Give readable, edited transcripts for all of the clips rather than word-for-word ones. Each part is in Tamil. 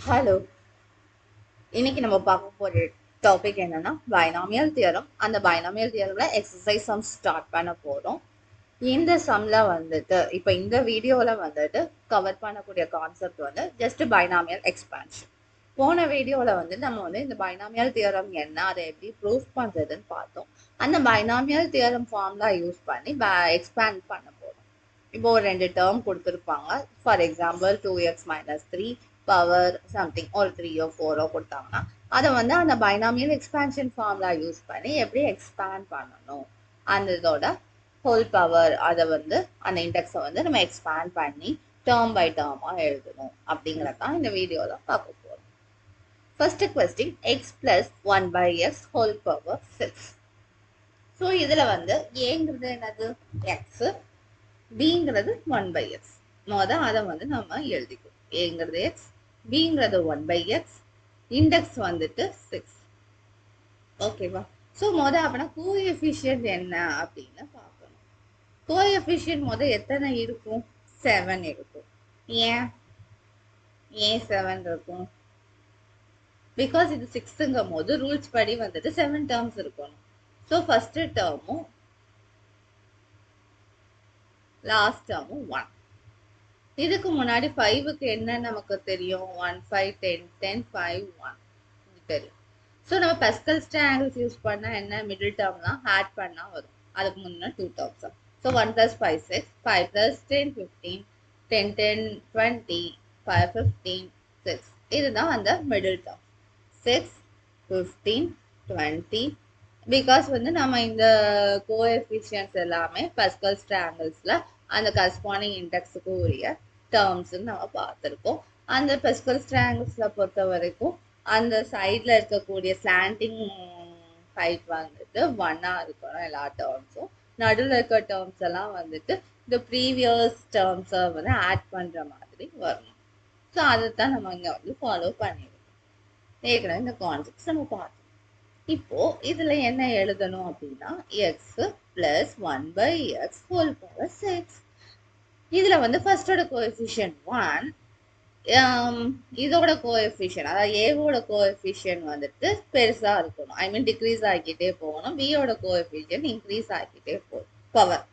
ஹலோ, இன்னைக்கு நம்ம பார்க்க போற டாபிக் என்னன்னா பைனாமியல் தியரம். அந்த பைனாமியல் தியரம்ல எக்ஸசைஸ் சம் ஸ்டார்ட் பண்ண போறோம். இந்த சம்ல வந்துட்டு இப்போ இந்த வீடியோல வந்துட்டு கவர் பண்ணக்கூடிய கான்செப்ட் வந்து ஜஸ்ட் பைனாமியல் எக்ஸ்பான்ஷன். போன வீடியோல வந்து நம்ம வந்து இந்த பைனாமியல் தியரம் என்ன, அதை எப்படி ப்ரூஃப் பண்றதுன்னு பார்த்தோம். அந்த பைனாமியல் தியரம் ஃபார்முலா யூஸ் பண்ணி எக்ஸ்பேண்ட் பண்ண போறோம். இப்போ ஒரு ரெண்டு டேர்ம் கொடுத்துருப்பாங்க. For example 2x - 3 power something ஒரு 3ஓ 4ஓ கொடுத்தாங்கன்னா அதை வந்து அந்த பைனாமியல் எக்ஸ்பான்ஷன் ஃபார்முலா யூஸ் பண்ணி எப்படி எக்ஸ்பேண்ட் பண்ணணும், அந்த இதோட ஹோல் பவர் அதை வந்து அந்த இண்டெக்ஸை வந்து நம்ம எக்ஸ்பேண்ட் பண்ணி டேர்ம் பை டேர்மாக எழுதணும் அப்படிங்கிறதான் இந்த வீடியோவில் பார்க்க போகிறோம். First question X plus 1/x whole power 6. So இதில் வந்து ஏங்கிறது என்னது எக்ஸ், பிங்கிறது 1/x. அதை வந்து நம்ம எழுதிக்கணும். ஏங்கிறது எக்ஸ், பிங்கிறது 1/x, இண்டெக்ஸ் வந்துட்டு 6. ஓகேவா? ஸோ அப்படின்னா கோஎஃபிஷியன்ட் என்ன அப்படின்னு பார்க்கணும். கோஎஃபிஷியன்ட் எத்தனை இருக்கும்? 7 இருக்கும். ஏன் 7 இருக்கும்? பிகாஸ் இது 6ங்கும் போது ரூல்ஸ் படி வந்துட்டு 7 டேர்ம்ஸ் இருக்கணும். ஸோ ஃபர்ஸ்ட் டேர்மும் லாஸ்ட் டேர்மும் 1. இதுக்கு முன்னாடி 5க்கு என்ன நமக்கு தெரியும்? 1 5 10 10 5 1 தெரியும். ஸோ நம்ம பெஸ்கல்ஸ் ட்ரையாங்கிள்ஸ் யூஸ் பண்ணால் என்ன, மிடில் டேர்ம்லாம் ஆட் பண்ணால் வரும். அதுக்கு முன்னே 2 டேர்ம்ஸ். ஸோ 1 + 5 6, 5 + 10 15, 10 10 20, 5 15 6. இதுதான் அந்த மிடில் டேர்ம். 6 15 20. பிகாஸ் வந்து நம்ம இந்த கோஎஃபிஷியன்ட்ஸ் எல்லாமே பெஸ்கல்ஸ் ட்ரையாங்கிள்ஸில் அந்த கரஸ்பாண்டிங் இண்டெக்ஸுக்கு உரிய டேர்ம்ஸ்ன்னு நம்ம பார்த்துருக்கோம். அந்த பெஸ்கல்ஸ் ட்ரையாங்கிள்ஸில் பொறுத்த வரைக்கும் அந்த சைடில் இருக்கக்கூடிய ஸ்லாண்டிங் ஹைட் வந்துட்டு 1 இருக்கணும் எல்லா டேர்ம்ஸும். நடுவில் இருக்க டேர்ம்ஸ் எல்லாம் வந்துட்டு இந்த ப்ரீவியஸ் டேர்ம்ஸை வந்து ஆட் பண்ணுற மாதிரி வரணும். ஸோ அதை தான் நம்ம இங்கே வந்து ஃபாலோ பண்ணிடுவோம். ஏற்கனவே இந்த கான்செப்ட்ஸ் நம்ம பார்த்தோம். இப்போ இதுல என்ன எழுதணும் அப்படின்னா X plus 1/x whole power 6. இதுல வந்து ஃபர்ஸ்டோட கோஎஃபிஷியன்ட் 1, இதோட கோஎஃபிஷியன்ட் அதாவது ஏவோட கோஎஃபிஷியன்ட் வந்துட்டு பெருசா இருக்கணும். ஐ மீன் டிக்ரீஸ் ஆகிக்கிட்டே போகணும். பியோட கோஎஃபிஷியன்ட் இன்க்ரீஸ் ஆகிக்கிட்டே போகணும்.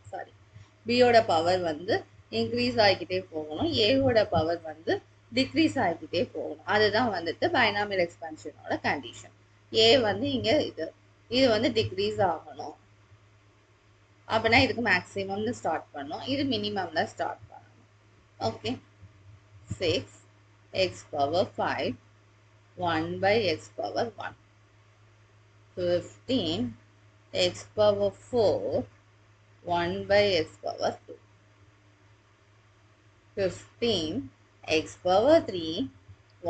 பியோட பவர் வந்து இன்க்ரீஸ் ஆகிக்கிட்டே போகணும். ஏவோட பவர் வந்து டிக்ரீஸ் ஆகிக்கிட்டே போகணும். அதுதான் வந்துட்டு பைனாமியல் எக்ஸ்பான்ஷனோட கண்டிஷன். ஏ வந்து இங்க இது வந்து டிக்ரீஸ் ஆகணும். அப்படின்னா இதுக்கு மேக்ஸிமம்னு ஸ்டார்ட் பண்ணும், இது மினிமம்ல ஸ்டார்ட் பண்ணணும். Okay, 6x power 5 1/x power 1, 15x power 4 1/x power 2, 15x power 3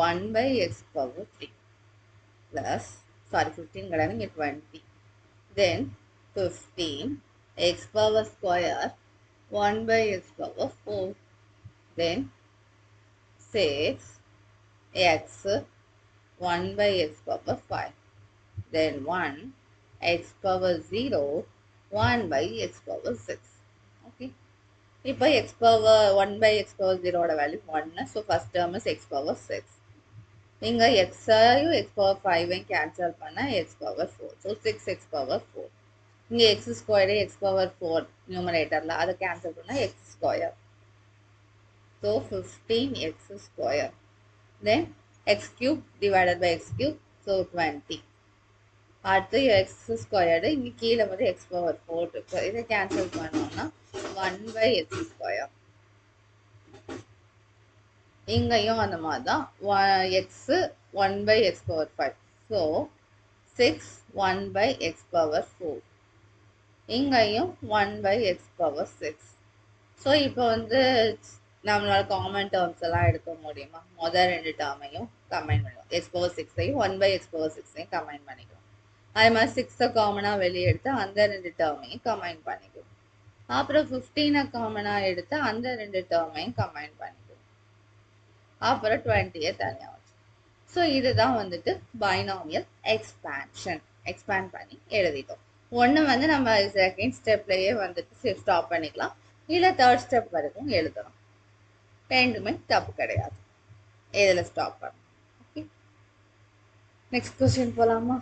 1/x power 3 plus 15 கிடையாது 20. Then 15x power square 1/x power 4. Then 6x 1/x power 5. Then 1x power 0 1/x power 6. Okay. இப்போ x power 1/x power 0 ஓட value 1. So first term is x power 6. இங்க x-ஐயும் x power 5ஐயும் கேன்சல் பண்ணா x power 4. So 6x power 4. இங்க x ஸ்கொயர் x power 4 நியூமரேட்டர்ல அதை கேன்சல் பண்ணா x square. So 15x square. Then x cube divided by x cube. So 20. அடுத்து x ஸ்கொயர்டு இங்க கீழே வந்து x power 4 இருக்கு. இதை கேன்சல் பண்ணோம்னா 1/x ஸ்கொயர். இங்கேயும் அந்த மாதிரி தான் x 1/x power 5. So 6 1/x power 4. இங்கேயும் 1/x power 6. ஸோ இப்போ வந்து நம்மளால காமன் டேர்ம்ஸ் எல்லாம் எடுக்க முடியுமா? முதல் ரெண்டு டேர்மையும் கம்பைன் பண்ணிக்கலாம். x power 6ஐயும் 1/x power 6ஐயும் கம்பைன் பண்ணிக்கலாம். அதே மாதிரி 6 காமனாக வெளியே எடுத்து அந்த ரெண்டு டேர்மையும் கம்பைன் பண்ணிக்கலாம். அப்புறம் 15 காமனாக எடுத்து அந்த ரெண்டு டேர்மையும் கம்பைன் பண்ணிக்கலாம். அப்புறம் 20 தனியாக வச்சு. ஸோ இதுதான் வந்துட்டு பைனாமியல் எக்ஸ்பான்ஷன். எக்ஸ்பேண்ட் பண்ணி எழுதிட்டோம். ஒன்று வந்து நம்ம செகண்ட் ஸ்டெப்லேயே வந்துட்டு ஸ்டாப் பண்ணிக்கலாம், இல்லை தேர்ட் ஸ்டெப் வரைக்கும் எழுதலாம். ரெண்டுமே தப்பு கிடையாது. இதில் ஸ்டாப் பண்ணணும். நெக்ஸ்ட் கொஸ்டின் போலாமா?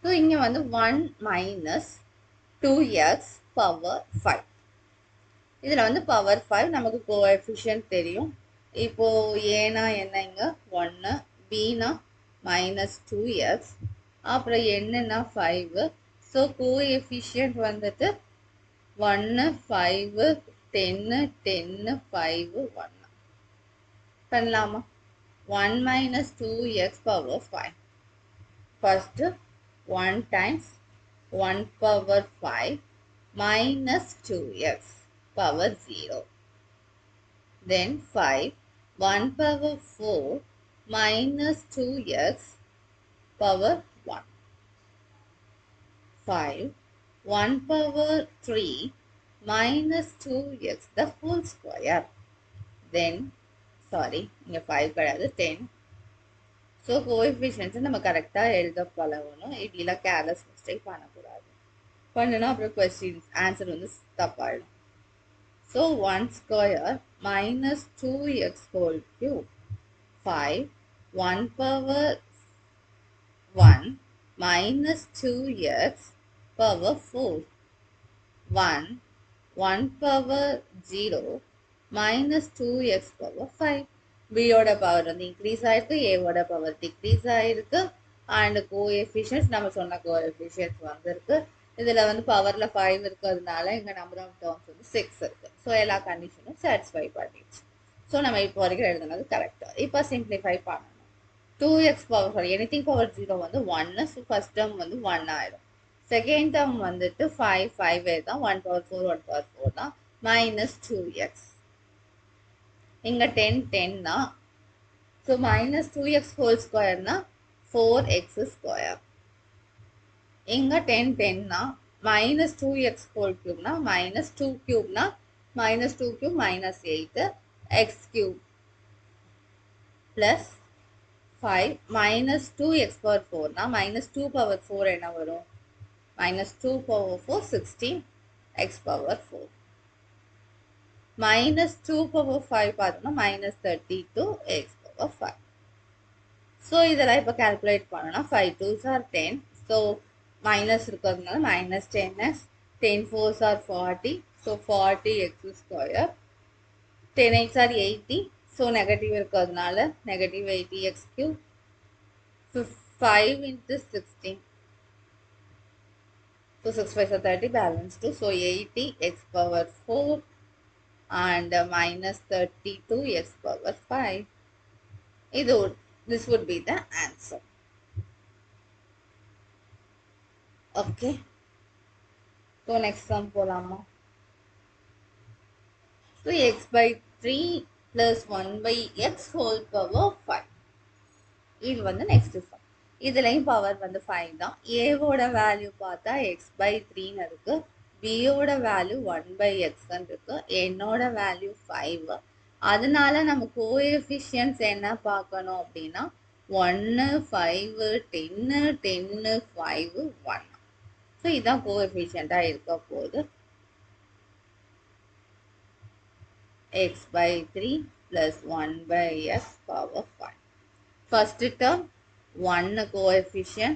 ஸோ இங்கே வந்து 1 மைனஸ் 2x பவர் 5. இதில் வந்து பவர் 5 நமக்கு கோஎஃபிஷியன்ட் தெரியும். இப்போ ஏனா என்ன இங்கே 1, பினா மைனஸ் 2x, அப்புறம் என்னன்னா 5. ஸோ கோஎஃபிஷியன்ட் வந்துட்டு 1, 5, 10, 10, 5, 1 பண்ணலாமா? 1 minus 2x power 5. First 1 times 1 power 5 minus 2x power 0. Then 5 1 power 4 minus 2x power 1. 5 1 power 3 minus 2x the whole square. Then sorry இங்க 5 கிடையாது 10. ஸோ கோஎஃபிஷியன்ஸை நம்ம கரெக்டாக எழுத பழகணும். இப்படிலாம் கேர்லெஸ் மிஸ்டேக் பண்ணக்கூடாது. பண்ணுனா அப்புறம் கொஸ்டின்ஸ் ஆன்சர் வந்து தப்பாயிடும். So 1 square minus 2x whole cube 5 1 power 1 minus 2x power 4 1 1 power 0 minus 2x power 5. பியோட பவர் வந்து இன்க்ரீஸ் ஆயிருக்கு, ஏவோட பவர் டிக்ரீஸ் ஆயிருக்கு, அண்ட் கோஎஃபிஷியன்ஸ் நம்ம சொன்ன கோஎஃபிஷியன்ஸ் வந்துருக்கு. இதில் வந்து பவரில் 5 இருக்கிறதுனால இங்கே நம்பர் ஆஃப் டேர்ம்ஸ் வந்து 6 இருக்கு. ஸோ எல்லா கண்டிஷனும் சாட்டிஸ்ஃபை பண்ணிடுச்சு. ஸோ நம்ம இப்போ வரைக்கும் எழுதுனது கரெக்டாக. இப்போ சிம்பிளிஃபை பண்ணணும். 2x power sorry anything power 0 வந்து 1. ஸோ ஃபர்ஸ்ட் டேர்ம் வந்து 1 ஆயிடும். செகண்ட் டேர்ம் வந்துட்டு 5 தான் 1 பவர் 4 1 பவர் 4 தான் மைனஸ் 2x. இங்கே 10 10 தான். ஸோ மைனஸ் 2x ஹோல் ஸ்கொயர்னா 4x ஸ்கொயர். இங்கே 10 10 தான். மைனஸ் 2x ஹோல் கியூப்னா மைனஸ் 2 கியூப்னா minus 2 cube minus 8 x cube plus 5 minus 2x power 4னா மைனஸ் 2 பவர் 4 என்ன வரும்? Minus 2 power 4 16 x power 4. Minus 2 power 5 பார்த்தோம்னா மைனஸ் 32 x பவர் 5. ஸோ இதெல்லாம் இப்போ கால்குலேட் பண்ணோம்னா 5 2s are 10. ஸோ மைனஸ் இருக்கிறதுனால minus 10x, 10 4s are 40. So 40x square. 10x are 80. So negative இருக்கிறதுனால negative 80x cube. 5 into 16. So 6 5 are 30, balance 2. So 80 x power 4 and minus 32 x power 5. This would be the answer. Okay. So next sum polama. So x by 3 plus 1 by x whole power 5. இது வந்து நெக்ஸ்ட் சம். இதுலையும் பவர் வந்து 5 தான். ஏவோட வேல்யூ பார்த்தா எக்ஸ் பை 3ன்னு இருக்கு, பியோட வேல்யூ 1 பை எக்ஸ்ன்னு இருக்கு, என்னோட வேல்யூ 5. அதனால நம்ம கோஎஃபிஷியன்ஸ் என்ன பார்க்கணும் அப்படின்னா 1 5 10 10 5 1. ஸோ இதுதான் கோஎஃபிஷியண்டாக இருக்க போகுது. X by 3 plus 1 by x power 5. First term 1 coefficient,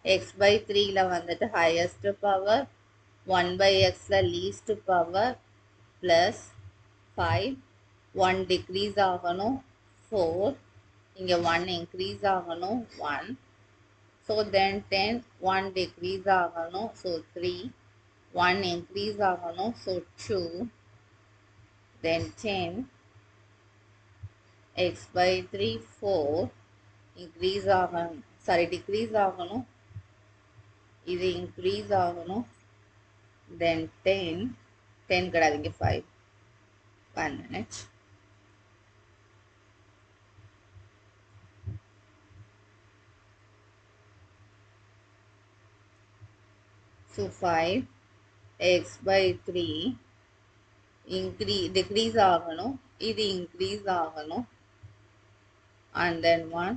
x by 3 வந்துட்டு highest power, 1 by x least power plus 5, 1 decrease ஆகணும் 4, இங்க 1 increase ஆகணும் 1, so then 10, 1 decrease ஆகணும் so 3, 1 increase ஆகணும் so 2, then 10, x by 3 4, increase ஆகணும் decrease ஆகணும், இது increase ஆகணும், then 10 கிடையாது இங்கே 5. 1 minute. So 5 x by 3 decrease ஆகணும், இது increase ஆகணும், and then 1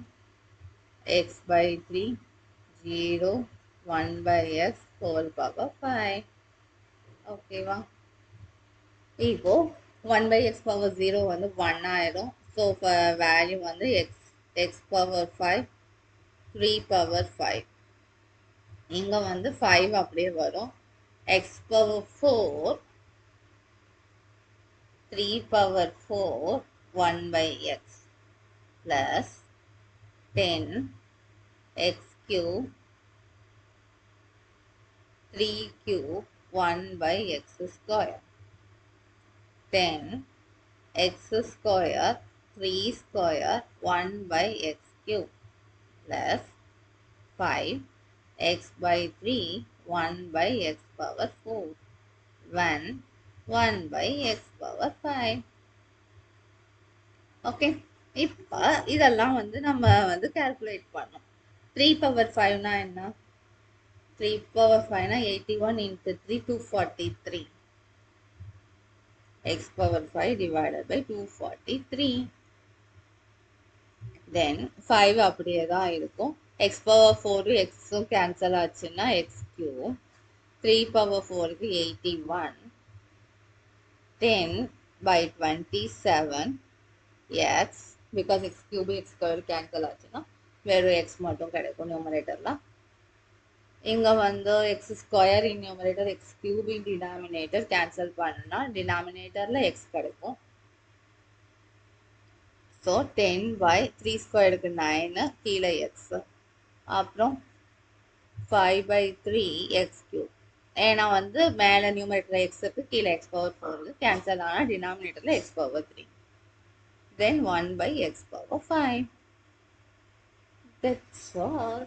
x by 3 0 1 by x whole power 5. ஓகேவா? இப்போ 1 by x power 0 வந்து 1 ஆயிடும். ஸோ வேல்யூ வந்து x power 5 3 பவர் 5. இங்க வந்து 5 அப்படியே வரும். x power 4 3 power 4 1 by x plus 10 x cube 3 cube 1 by x square. 10 x square 3 square 1 by x cube plus 5 x by 3 1 by x power 4 1 by x power 5. Okay, இப்போ இதெல்லாம் வந்து நம்ம வந்து கால்குலேட் பண்ணோம். 3 பவர் 5னா என்ன? 3 power 5னா 81 into 3 243. x power 5 divided by 243. Then 5 அப்படியே தான் இருக்கும். x power 4 xும் கேன்சல் ஆச்சுன்னா x cube 3 power 4க்கு 81 10 by 27 x because x cube x square cancel ஆச்சுன்னா வெறும் x மட்டும் கிடைக்கும் நியூமரேட்டர்ல. இங்க வந்து x ஸ்கொயர் இன் நியூமரேட்டர் x cube இன் டினாமினேட்டர் கேன்சல் பண்ணா டினாமினேட்டர்ல x கிடைக்கும். ஸோ 10 by 3 ஸ்கொயருக்கு 9 கீழே x அப்புறம் 5 by 3 x cube. ஏன்னா வந்து மேலே நியூமரேட்டர் x இருக்கு, கீழே x power 4 கேன்சல் ஆனால் டினாமினேட்டர்ல x power 3. Then 1 by x power 5. That's all.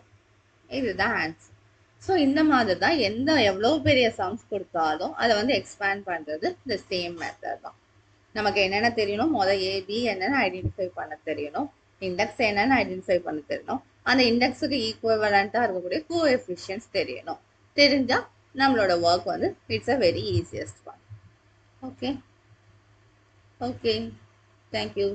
இதுதான் ஆன்சர். ஸோ இந்த மாதிரி தான் எவ்வளோ பெரிய சம்ஸ் கொடுத்தாலும் அதை வந்து எக்ஸ்பேண்ட் பண்ணுறது இந்த சேம் மெத்தட் தான். நமக்கு என்னென்ன தெரியணும், முதல் ஏபி என்னென்னு ஐடென்டிஃபை பண்ண தெரியணும், இண்டெக்ஸ் என்னென்னு ஐடென்டிஃபை பண்ண தெரியணும், அந்த இண்டெக்ஸுக்கு ஈக்குவலண்ட்டாக இருக்கக்கூடிய கோஎஃபிஷியன்ஸ் தெரியணும். தெரிஞ்சால் நம்மளோட ஒர்க் வந்து it's a very easiest one. Okay, thank you.